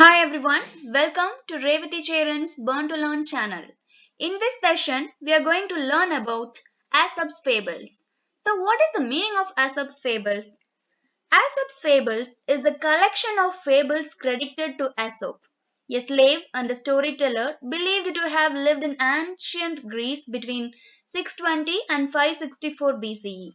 Hi everyone, welcome to Revati Charan's Born to Learn channel. In this session, we are going to learn about Aesop's Fables. So, what is the meaning of Aesop's Fables? Aesop's Fables is a collection of fables credited to Aesop, a slave and a storyteller believed to have lived in ancient Greece between 620 and 564 BCE.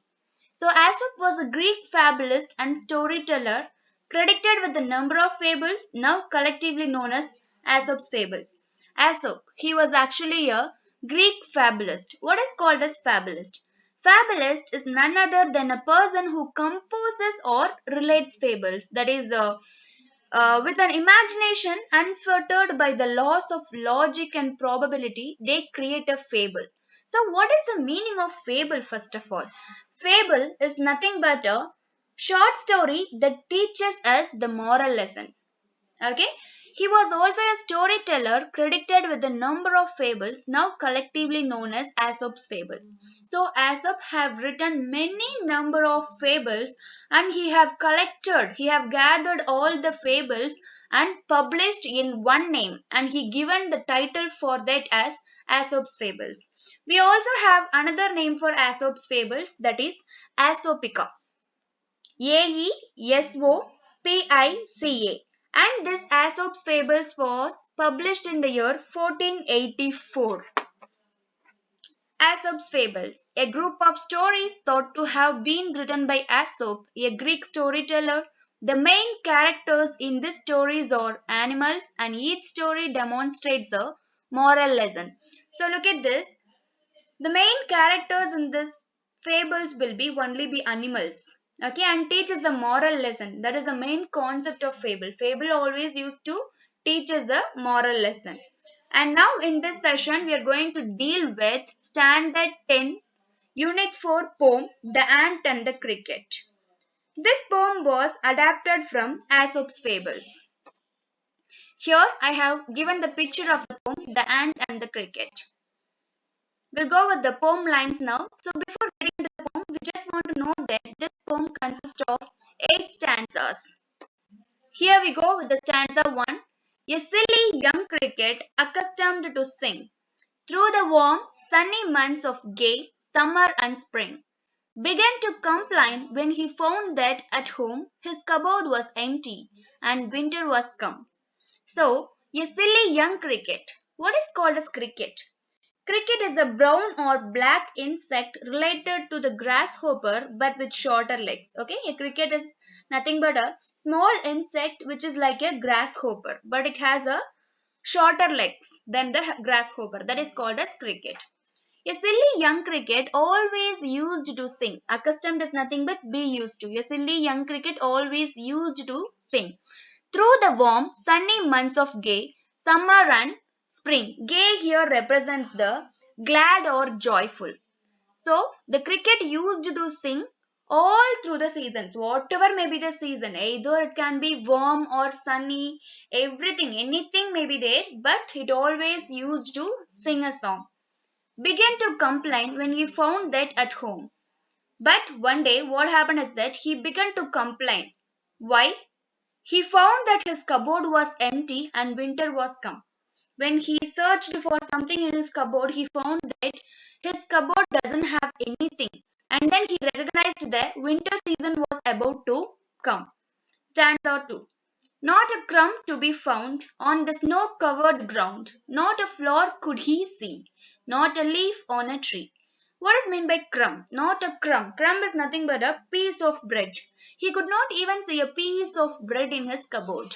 So, Aesop was a Greek fabulist and storyteller credited with a number of fables now collectively known as Aesop's fables. Aesop, he was actually a Greek fabulist. What is called as fabulist? Fabulist is none other than a person who composes or relates fables, that is, with an imagination unfettered by the laws of logic and probability, they create a fable. So, what is the meaning of fable, first of all? Fable is nothing but a short story that teaches us the moral lesson. Okay, he was also a storyteller credited with a number of fables now collectively known as Aesop's fables. So Aesop have written many number of fables, and he have gathered all the fables and published in one name, and he given the title for that as Aesop's fables. We also have another name for Aesop's fables, that is Aesopica. Aesopica, and this Aesop's Fables was published in the year 1484. Aesop's Fables, a group of stories thought to have been written by Aesop, a Greek storyteller. The main characters in these stories are animals, and each story demonstrates a moral lesson. So look at this. The main characters in this fables will be only be animals. Okay, and teaches the moral lesson. That is the main concept of fable. Fable always used to teach us a moral lesson. And now in this session, we are going to deal with Standard 10, Unit 4 poem, The Ant and the Cricket. This poem was adapted from Aesop's Fables. Here I have given the picture of the poem, The Ant and the Cricket. We'll go with the poem lines now. So before getting into the poem, we just want to know that this poem consists of 8 stanzas. Here we go with the stanza 1. A silly young cricket accustomed to sing through the warm, sunny months of gay summer and spring began to complain when he found that at home his cupboard was empty and winter was come. So, a silly young cricket. What is called as cricket? Cricket is a brown or black insect related to the grasshopper but with shorter legs. Okay, a cricket is nothing but a small insect which is like a grasshopper, but it has a shorter legs than the grasshopper. That is called as cricket. A silly young cricket always used to sing. Accustomed is nothing but be used to. A silly young cricket always used to sing through the warm, sunny months of gay summer and spring. Gay here represents the glad or joyful. So, the cricket used to sing all through the seasons, whatever may be the season. Either it can be warm or sunny, everything, anything may be there, but it always used to sing a song. Began to complain when he found that at home. But one day, what happened is that he began to complain. Why? He found that his cupboard was empty and winter was come. When he searched for something in his cupboard, he found that his cupboard doesn't have anything. And then he recognized that winter season was about to come. Stanza 2. Not a crumb to be found on the snow covered ground, not a flower could he see, not a leaf on a tree. What is meant by crumb? Not a crumb. Crumb is nothing but a piece of bread. He could not even see a piece of bread in his cupboard.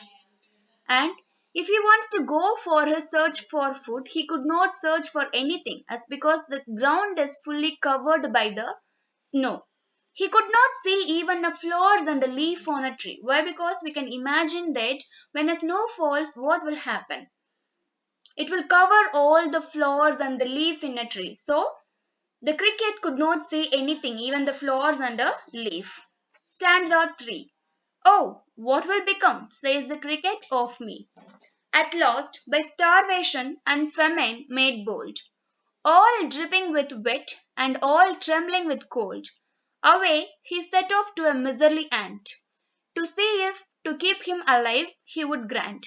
And if he wants to go for his search for food, he could not search for anything as because the ground is fully covered by the snow. He could not see even the flowers and the leaf on a tree. Why? Because we can imagine that when a snow falls, what will happen? It will cover all the flowers and the leaf in a tree. So the cricket could not see anything, even the flowers and a leaf. Stanza 3. Oh, what will become, says the cricket, of me? At last, by starvation and famine made bold, all dripping with wet and all trembling with cold, away he set off to a miserly ant, to see if, to keep him alive, he would grant.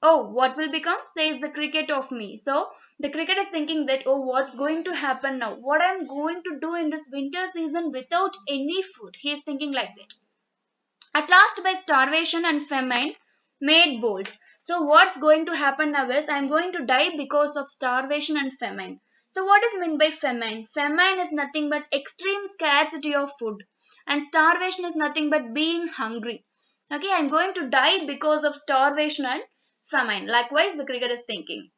Oh, what will become? Says the cricket of me. So the cricket is thinking that, oh, what's going to happen now? What I'm going to do in this winter season without any food? He is thinking like that. At last, by starvation and famine, made bold. So, what's going to happen now is I'm going to die because of starvation and famine. So, what is meant by famine? Famine is nothing but extreme scarcity of food, and starvation is nothing but being hungry. Okay, I'm going to die because of starvation and famine. Likewise, the cricket is thinking.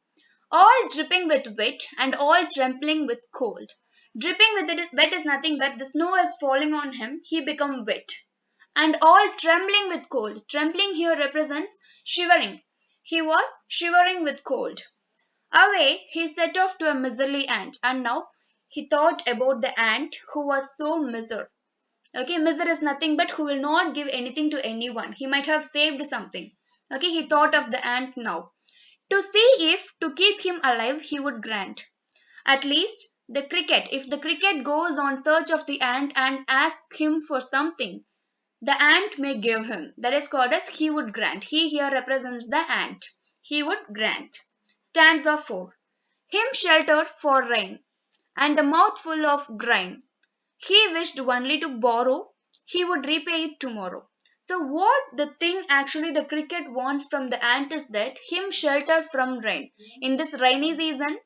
All dripping with wet and all trembling with cold. Dripping with it, wet is nothing but the snow is falling on him, he become wet and all trembling with cold. Trembling here represents shivering. He was shivering with cold. Away he set off to a miserly ant, and now he thought about the ant who was so miser. Okay, miser is nothing but who will not give anything to anyone. He might have saved something. Okay, he thought of the ant now. To see if to keep him alive he would grant. At least the cricket, if the cricket goes on search of the ant and asks him for something, the ant may give him. That is called as he would grant. He here represents the ant. He would grant. Stanza 4. Him shelter for rain, and a mouthful of grain. He wished only to borrow, he would repay it tomorrow. So, what the thing actually the cricket wants from the ant is that him shelter from rain. In this rainy season,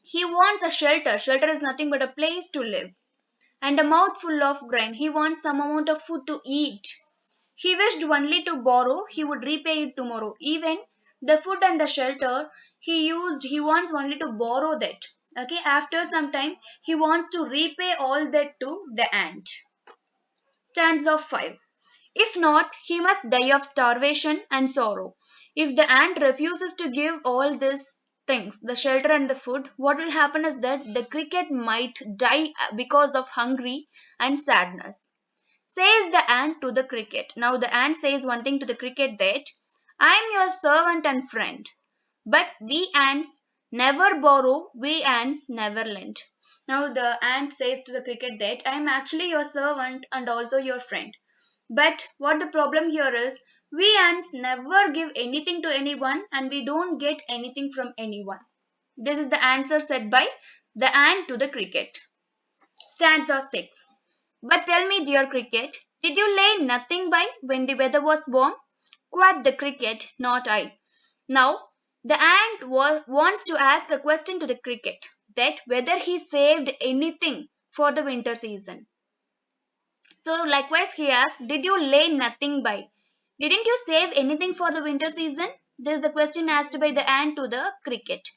he wants a shelter. Shelter is nothing but a place to live. And a mouthful of grain. He wants some amount of food to eat. He wished only to borrow, he would repay it tomorrow. Even the food and the shelter he wants only to borrow that. Okay, after some time, he wants to repay all that to the ant. Stanza 5. If not, he must die of starvation and sorrow. If the ant refuses to give all these things, the shelter and the food, what will happen is that the cricket might die because of hungry and sadness. Says the ant to the cricket. Now the ant says one thing to the cricket that I am your servant and friend. But we ants never borrow, we ants never lend. Now the ant says to the cricket that I am actually your servant and also your friend. But what the problem here is, we ants never give anything to anyone and we don't get anything from anyone. This is the answer said by the ant to the cricket. Stanza 6. But tell me, dear cricket, did you lay nothing by when the weather was warm? Quoth the cricket, not I. Now, the ant wants to ask a question to the cricket that whether he saved anything for the winter season. So, likewise, he asked, did you lay nothing by? Didn't you save anything for the winter season? This is the question asked by the ant to the cricket.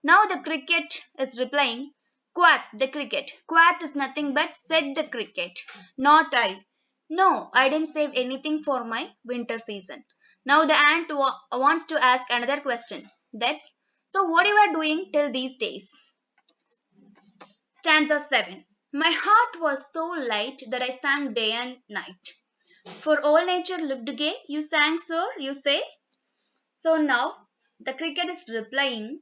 Now, the cricket is replying, quack the cricket. Quack is nothing but said the cricket, not I. No, I didn't save anything for my winter season. Now, the ant wants to ask another question. That's so, what you are doing till these days? Stanza 7. My heart was so light that I sang day and night. For all nature looked gay, you sang, sir, you say? So now the cricket is replying,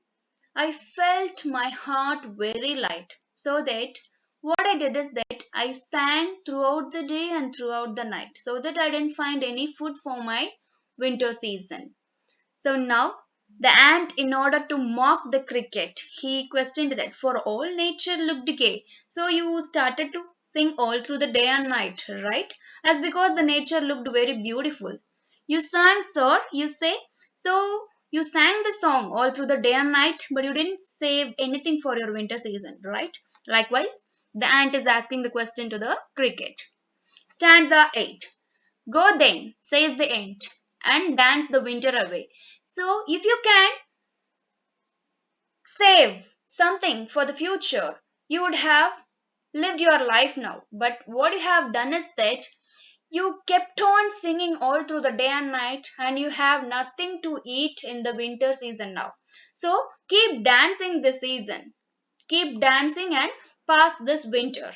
I felt my heart very light, so that what I did is that I sang throughout the day and throughout the night, so that I didn't find any food for my winter season. So now the ant, in order to mock the cricket, he questioned that for all nature looked gay. So you started to sing all through the day and night, right? As because the nature looked very beautiful. You sang, sir, you say. So you sang the song all through the day and night, but you didn't save anything for your winter season, right? Likewise, the ant is asking the question to the cricket. Stanza 8. Go then, says the ant, and dance the winter away. So, if you can save something for the future, you would have lived your life now. But what you have done is that you kept on singing all through the day and night, and you have nothing to eat in the winter season now. So, keep dancing this season. Keep dancing and pass this winter.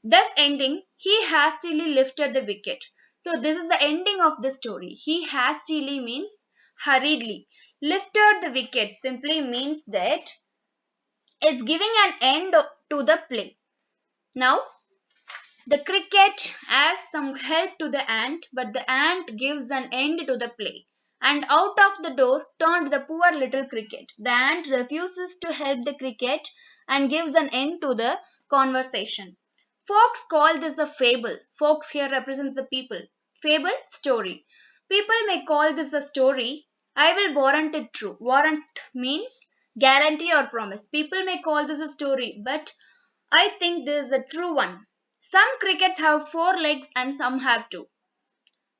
Thus ending, he hastily lifted the wicket. So this is the ending of the story. He hastily means hurriedly. Lifted the wicket simply means that is giving an end to the play. Now the cricket has some help to the ant, but the ant gives an end to the play. and out of the door turned the poor little cricket. The ant refuses to help the cricket and gives an end to the conversation. Folks call this a fable. Folks here represents the people. Fable, story. People may call this a story. I will warrant it true. Warrant means guarantee or promise. People may call this a story, but I think this is a true one. Some crickets have four legs and some have two.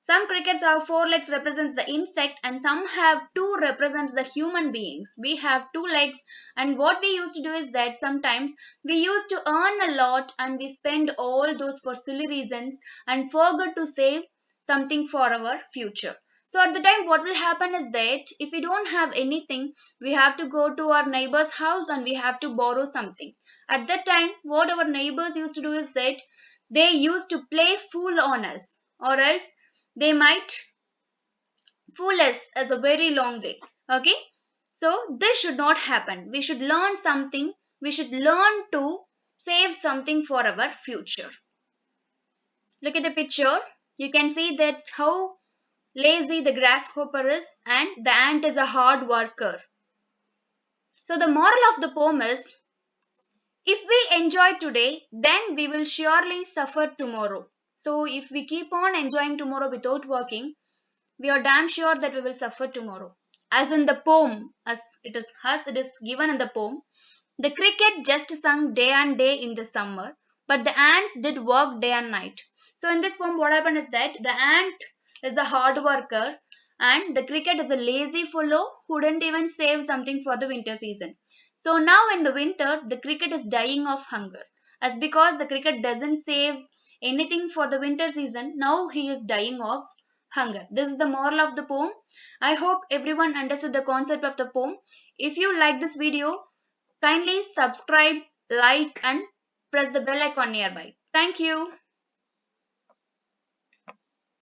Some crickets have four legs represents the insect and some have two represents the human beings. We have two legs and what we used to do is that sometimes we used to earn a lot and we spend all those for silly reasons and forget to save something for our future. So at the time what will happen is that if we don't have anything, we have to go to our neighbor's house and we have to borrow something. At that time what our neighbors used to do is that they used to play fool on us or else they might fool us as a very long day. Okay, so this should not happen. We should learn something. We should learn to save something for our future. Look at the picture. You can see that how lazy the grasshopper is and the ant is a hard worker. So the moral of the poem is if we enjoy today, then we will surely suffer tomorrow. So if we keep on enjoying tomorrow without working, we are damn sure that we will suffer tomorrow. As in the poem, as it is given in the poem, the cricket just sung day and day in the summer, but the ants did work day and night. So in this poem, what happened is that the ant is a hard worker and the cricket is a lazy fellow who didn't even save something for the winter season. So now in the winter, the cricket is dying of hunger. As because the cricket doesn't save anything for the winter season, now he is dying of hunger. This is the moral of the poem. I hope everyone understood the concept of the poem. If you like this video, kindly subscribe, like, and press the bell icon nearby. Thank you.